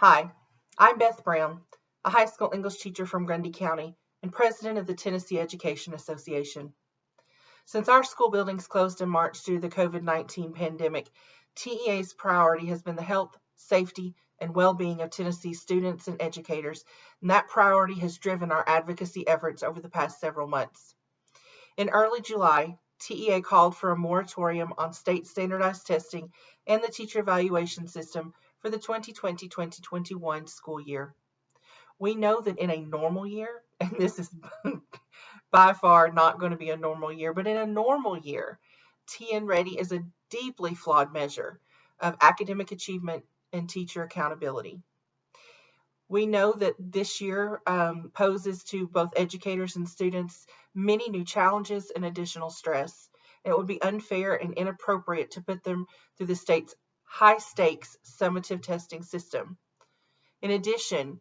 Hi, I'm Beth Brown, a high school English teacher from Grundy County and president of the Tennessee Education Association. Since our school buildings closed in March due to the COVID-19 pandemic, TEA's priority has been the health, safety, and well-being of Tennessee students and educators, and that priority has driven our advocacy efforts over the past several months. In early July, TEA called for a moratorium on state standardized testing and the teacher evaluation system for the 2020-2021 school year. We know that in a normal year, and this is by far not going to be a normal year, but in a normal year, TN Ready is a deeply flawed measure of academic achievement and teacher accountability. We know that this year poses to both educators and students many new challenges and additional stress. It would be unfair and inappropriate to put them through the state's high-stakes summative testing system. In addition,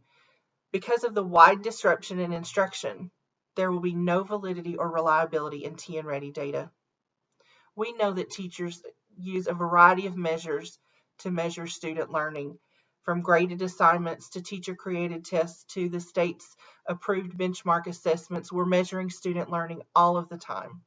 because of the wide disruption in instruction, there will be no validity or reliability in TN Ready data. We know that teachers use a variety of measures to measure student learning, from graded assignments to teacher-created tests to the state's approved benchmark assessments. We're measuring student learning all of the time.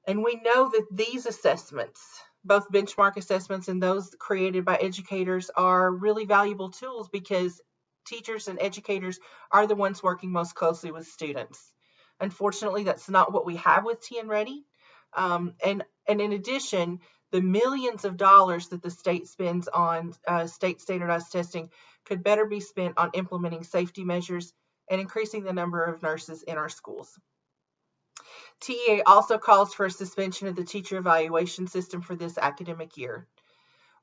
And we know that these assessments, both benchmark assessments and those created by educators, are really valuable tools because teachers and educators are the ones working most closely with students. Unfortunately, that's not what we have with TN Ready. And in addition, the millions of dollars that the state spends on state standardized testing could better be spent on implementing safety measures and increasing the number of nurses in our schools. TEA also calls for a suspension of the teacher evaluation system for this academic year.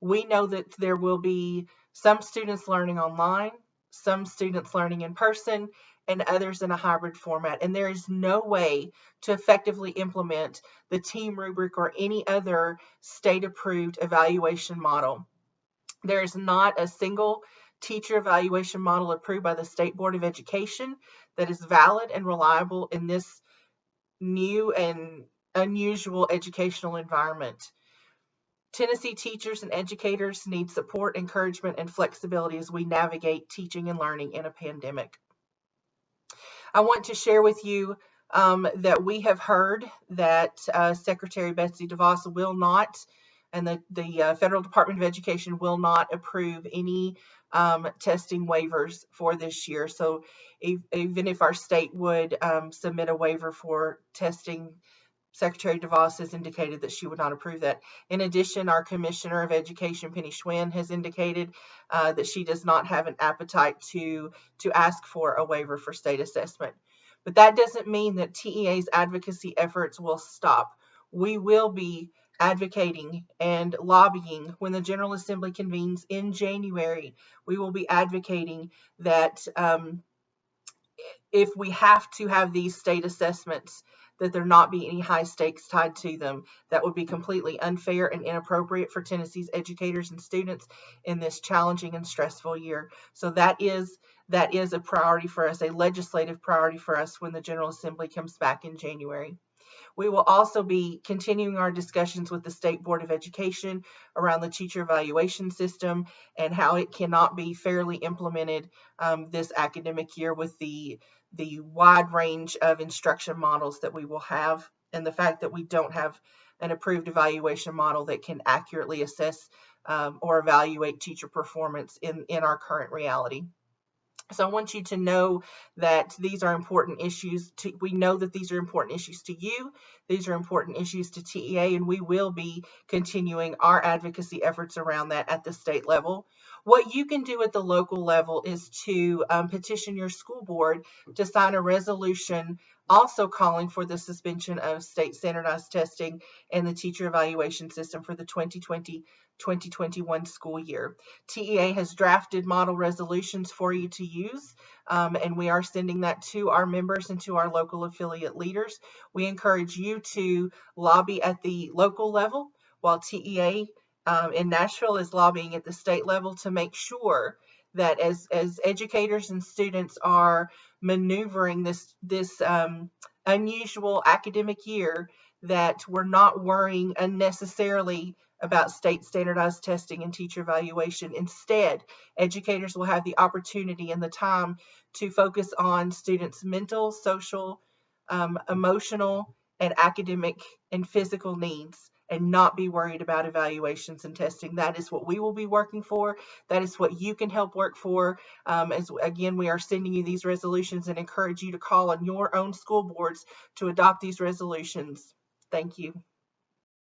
We know that there will be some students learning online, some students learning in person, and others in a hybrid format. And there is no way to effectively implement the team rubric or any other state-approved evaluation model. There is not a single teacher evaluation model approved by the State Board of Education that is valid and reliable in this new and unusual educational environment. Tennessee teachers and educators need support, encouragement, and flexibility as we navigate teaching and learning in a pandemic. I want to share with you that we have heard that Secretary Betsy DeVos will not, and the Federal Department of Education will not approve any testing waivers for this year. So even if our state would submit a waiver for testing, Secretary DeVos has indicated that she would not approve that. In addition, our Commissioner of Education, Penny Schwinn, has indicated that she does not have an appetite to ask for a waiver for state assessment. But that doesn't mean that TEA's advocacy efforts will stop. We will be advocating and lobbying when the General Assembly convenes in January. We will be advocating that if we have to have these state assessments, that there not be any high stakes tied to them. That would be completely unfair and inappropriate for Tennessee's educators and students in this challenging and stressful year. So that is a priority for us, a legislative priority for us when the General Assembly comes back in January. We will also be continuing our discussions with the State Board of Education around the teacher evaluation system and how it cannot be fairly implemented this academic year with the wide range of instruction models that we will have, and the fact that we don't have an approved evaluation model that can accurately assess or evaluate teacher performance in our current reality. So I want you to know that these are important issues. We know that these are important issues to you. These are important issues to TEA, and we will be continuing our advocacy efforts around that at the state level. What you can do at the local level is to petition your school board to sign a resolution also calling for the suspension of state standardized testing and the teacher evaluation system for the 2020-2021 school year. TEA has drafted model resolutions for you to use, and we are sending that to our members and to our local affiliate leaders. We encourage you to lobby at the local level while TEA in Nashville is lobbying at the state level to make sure that as educators and students are maneuvering this unusual academic year, that we're not worrying unnecessarily about state standardized testing and teacher evaluation. Instead, educators will have the opportunity and the time to focus on students' mental, social, emotional, and academic and physical needs, and not be worried about evaluations and testing. That is what we will be working for. That is what you can help work for. As again, we are sending you these resolutions and encourage you to call on your own school boards to adopt these resolutions. Thank you.